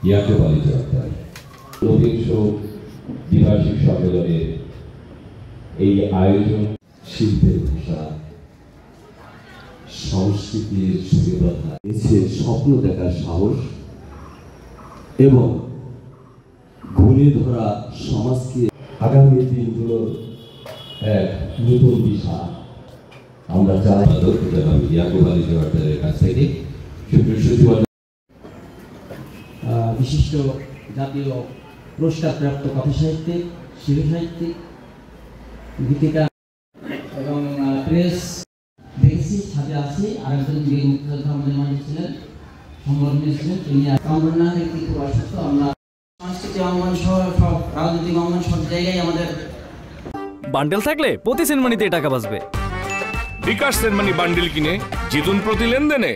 ইয়াকুব আলী জোয়ারদার ঊনবিংশ দ্বিবার্ষিক সম্মেলনের এই আয়োজন শিল্পের ভাষা, সংস্কৃতির সুবিধা, স্বপ্ন দেখার সাহস এবং ঘুরে ধরা সমাজকে আগামী দিনগুলোর এক নতুন দিশা আমরা চাই। ইয়াকুব আলী জোয়ারদারের কাছ থেকে বিশিষ্ট জাতীয় পুরস্কারপ্রাপ্ত কথা সাহিত্যিক, শিশু সাহিত্যিক, গীতিকার এবং প্রেস দেখেছি, সাথে আছে আরেকজন বীর মুক্তিযোদ্ধা আমাদের মাঝে ছিলেন, সংগঠনে ছিলেন, তিনি কামরুন্নাহ একটি বয়সত্ব। আমরা সংস্কৃতি অঙ্গন সহ সব রাজনৈতিক অঙ্গন সব জায়গায় আমাদের বান্ডেল থাকলে প্রতি সেনমানিতে টাকা বাঁচবে। বিকাশ সেনমানি বান্ডেল কিনে জিতুন প্রতি লেনদেনে।